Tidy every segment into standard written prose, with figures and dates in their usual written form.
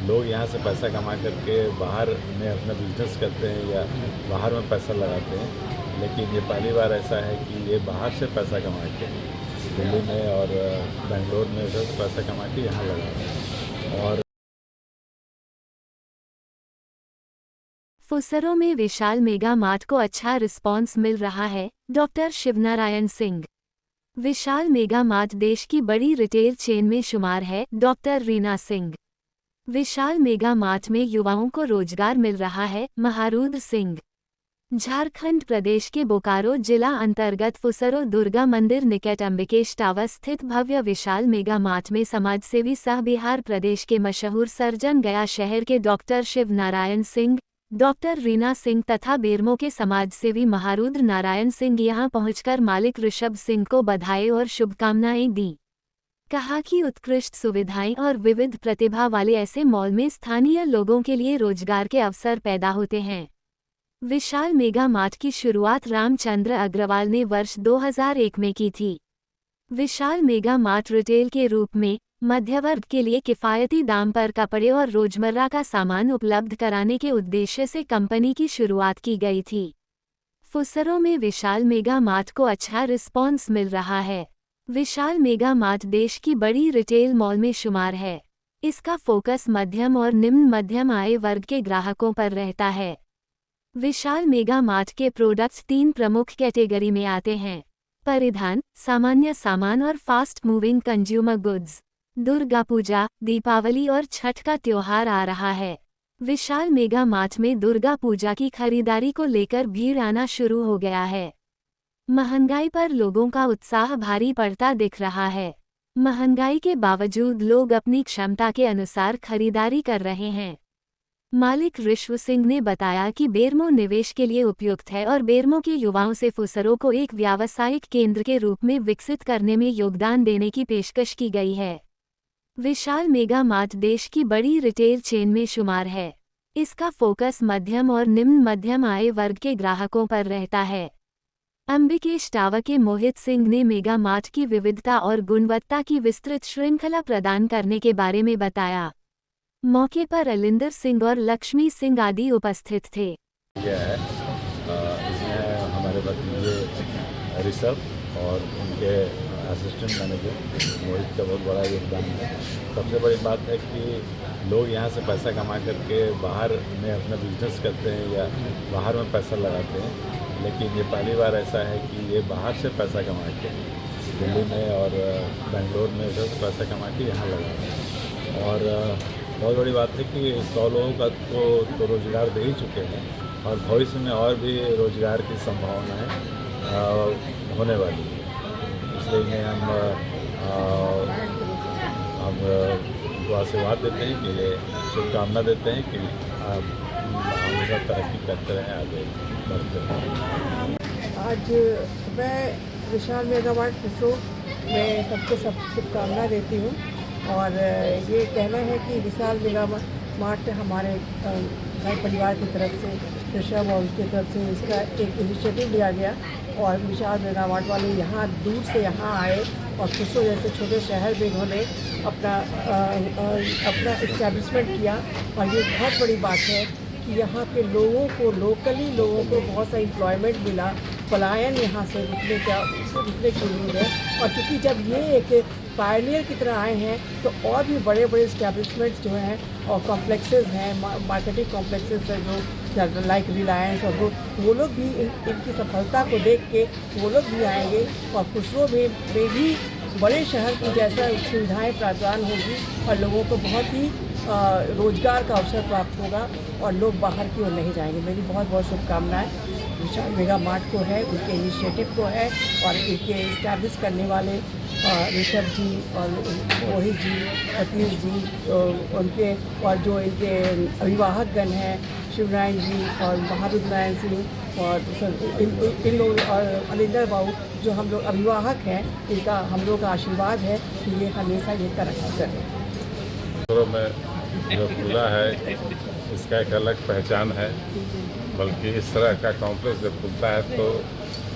लोग यहाँ से पैसा कमा करके बाहर में अपना बिजनेस करते हैं या बाहर में पैसा लगाते हैं, लेकिन ये पहली बार ऐसा है कि ये बाहर से पैसा कमा के दिल्ली में और बेंगलोर में उधर से पैसा कमा के यहाँ लगा रहे हैं। और फुसरों में विशाल मेगा मार्ट को अच्छा रिस्पॉन्स मिल रहा है। डॉक्टर शिवनारायण सिंह। विशाल मेगा मार्ट देश की बड़ी रिटेल चेन में शुमार है। डॉक्टर रीना सिंह। विशाल मेगा मार्ट में युवाओं को रोजगार मिल रहा है। महारुद्र सिंह। झारखंड प्रदेश के बोकारो जिला अंतर्गत फुसरो दुर्गा मंदिर निकट अंबिकेश टावर स्थित भव्य विशाल मेगा मार्ट में समाजसेवी सह बिहार प्रदेश के मशहूर सर्जन गया शहर के डॉक्टर शिव नारायण सिंह, डॉक्टर रीना सिंह तथा बेरमो के समाजसेवी महारुद्र नारायण सिंह यहां पहुंचकर मालिक ऋषभ सिंह को बधाई और शुभकामनाएं दी। कहा कि उत्कृष्ट सुविधाएं और विविध प्रतिभा वाले ऐसे मॉल में स्थानीय लोगों के लिए रोजगार के अवसर पैदा होते हैं। विशाल मेगा मार्ट की शुरुआत रामचंद्र अग्रवाल ने वर्ष 2001 में की थी। विशाल मेगा मार्ट रिटेल के रूप में मध्य वर्ग के लिए किफ़ायती दाम पर कपड़े और रोजमर्रा का सामान उपलब्ध कराने के उद्देश्य से कंपनी की शुरुआत की गई थी। फुसरों में विशाल मेगा मार्ट को अच्छा रिस्पॉन्स मिल रहा है। विशाल मेगा मार्ट देश की बड़ी रिटेल मॉल में शुमार है। इसका फोकस मध्यम और निम्न मध्यम आय वर्ग के ग्राहकों पर रहता है। विशाल मेगा मार्ट के प्रोडक्ट्स 3 प्रमुख कैटेगरी में आते हैं: परिधान, सामान्य सामान और fast moving consumer goods. Durga Puja, Deepawali और छठ का त्योहार आ रहा है। विशाल मेगा मार्ट में दुर्गा पूजा की खरीदारी को लेकर भीड़ आना शुरू हो गया है। महंगाई पर लोगों का उत्साह भारी पड़ता दिख रहा है। महंगाई के बावजूद लोग अपनी क्षमता के अनुसार खरीदारी कर रहे हैं। मालिक ऋषभ सिंह ने बताया कि बेरमो निवेश के लिए उपयुक्त है और बेरमो के युवाओं से फुसरों को एक व्यावसायिक केंद्र के रूप में विकसित करने में योगदान देने की पेशकश की गई है। विशाल मेगा मार्ट देश की बड़ी रिटेल चेन में शुमार है। इसका फोकस मध्यम और निम्न मध्यम आय वर्ग के ग्राहकों पर रहता है। अंबिकेश टावर के मोहित सिंह ने मेगा मार्ट की विविधता और गुणवत्ता की विस्तृत श्रृंखला प्रदान करने के बारे में बताया। मौके पर अलिंदर सिंह और लक्ष्मी सिंह आदि उपस्थित थे। यह है इसमें हमारे भतीजे ऋषभ और उनके असिस्टेंट मैनेजर मोहित का बहुत बड़ा योगदान है। सबसे बड़ी बात है कि लोग यहाँ से पैसा कमा करके बाहर में अपना बिजनेस करते हैं या बाहर में पैसा लगाते हैं, लेकिन ये पहली बार ऐसा है कि ये बाहर से पैसा कमा के दिल्ली में और बेंगलोर में उधर से पैसा कमा के यहाँ लगा रहे हैं। और बहुत बड़ी बात है कि 100 लोगों का तो रोज़गार दे ही चुके हैं और भविष्य में और भी रोज़गार की संभावनाएं होने वाली है। इसलिए हम उनको आशीर्वाद देते हैं कि ये शुभकामना देते हैं कि आप हमेशा तरक्की करते रहें, आगे बढ़ते रहें। आज मैं विशाल मेगा मार्ट फुसरो में सबको शुभकामना देती हूँ और ये कहना है कि विशाल मेगा मार्ट हमारे घर परिवार की तरफ से, ऋषभ और उसकी तरफ से इसका एक इनिशिएटिव लिया गया और विशाल मेगा मार्ट वाले यहाँ दूर से यहाँ आए और फुसरो जैसे छोटे शहर में इन्होंने अपना इस्टेब्लिशमेंट किया। और ये बहुत बड़ी बात है कि यहाँ पे लोगों को, लोकली लोगों को बहुत सा एम्प्लॉयमेंट मिला। पलायन यहाँ से रुकने की उम्मीद है। और चूँकि जब ये एक पायनियर की तरह आए हैं तो और भी बड़े बड़े इस्टेब्लिशमेंट्स जो हैं और कॉम्प्लेक्सेस हैं, मार्केटिंग कॉम्प्लेक्सेस हैं जो लाइक रिलायंस, और वो लोग भी इनकी सफलता को देख के वो लोग भी आएंगे और फुसरो में भी बड़े शहर की जैसा सुविधाएं प्रदान होगी और लोगों को बहुत ही रोजगार का अवसर प्राप्त होगा और लोग बाहर की ओर नहीं जाएंगे। मेरी बहुत बहुत शुभकामनाएं विशाल मेगा मार्ट को है, उनके इनिशिएटिव को है और इनके इस्टेब्लिश करने वाले ऋषभ जी और मोहित जी, सतीश जी, उनके और जो इनके अभिवाहकगण हैं शिवनारायण जी और महारुद्र नारायण सिंह और इन लोग और अलिंदर बाबू जो हम लोग अभिवाहक हैं, इनका हम लोग का आशीर्वाद है कि ये हमेशा ये तरक्की करें। फुसरो में जो खुला है इसका एक अलग पहचान है, बल्कि इस तरह का कॉम्प्लेक्स जब खुलता है तो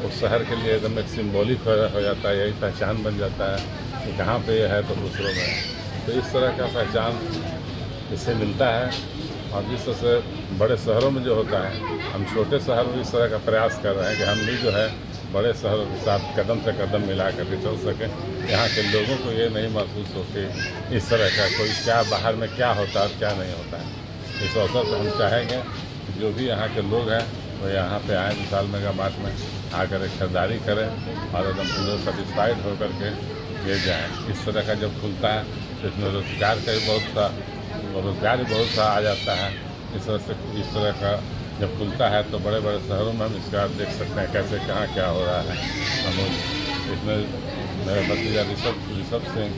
उस शहर के लिए एकदम एक सिंबॉलिक हो जाता है, यही पहचान बन जाता है कि कहाँ पे ये है तो फुसरो में। तो इस तरह का पहचान इससे मिलता है। और जिस तरह से बड़े शहरों में जो होता है, हम छोटे शहर में इस तरह का प्रयास कर रहे हैं कि हम भी जो है बड़े शहरों के साथ कदम से कदम मिला करके चल सकें। यहाँ के लोगों को ये नहीं महसूस हो कि इस तरह का कोई क्या बाहर में क्या होता है और क्या नहीं होता है। इस अवसर पर हम चाहेंगे कि जो भी यहाँ के लोग हैं वो यहाँ पे आएँ, विशाल मेगा मार्ट में आकर खरीदारी करें और एकदम पूरे सेटिस्फाइड होकर के ले जाएँ। इस तरह का जब खुलता है तो इसमें रोजगार का भी बहुत सा आ जाता है। इस तरह का जब खुलता है तो बड़े बड़े शहरों में हम इसका देख सकते हैं कैसे कहाँ क्या हो रहा है। हम इसमें मेरे भतीजा ऋषभ सिंह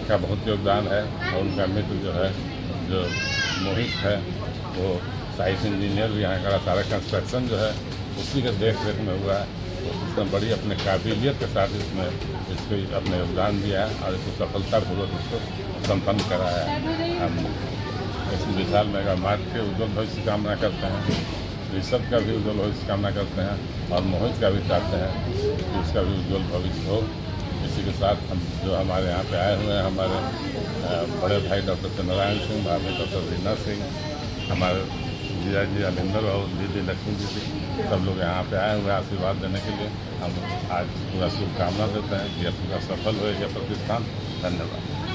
का बहुत योगदान है और उनका मित्र जो मोहित है वो साइट इंजीनियर भी यहाँ का सारा कंस्ट्रक्शन जो है उसी के देख रेख में हुआ है। तो उसने बड़ी अपने काबिलियत के साथ इसको अपने योगदान दिया है और इसको सफलतापूर्वक इसको संपन्न कराया है। हम इस विशाल मेगा मार्ट के उज्जवल भविष्य की कामना करते हैं, ऋषभ का भी उज्जवल भविष्य की कामना करते हैं और मोहित का भी चाहते हैं कि उसका भी उज्जवल भविष्य हो। इसी के साथ हम जो हमारे यहाँ पे आए हुए हैं, हमारे बड़े भाई डॉक्टर शिवनारायण सिंह, भाभी डॉक्टर रीना सिंह, हमारे जीजा जी अनिंदर और दीदी लक्ष्मी जी, सब लोग यहाँ पे आए हुए हैं आशीर्वाद देने के लिए। हम आज पूरा शुभकामना देते हैं कि यह पूरा सफल हो यह प्रतिष्ठान। धन्यवाद।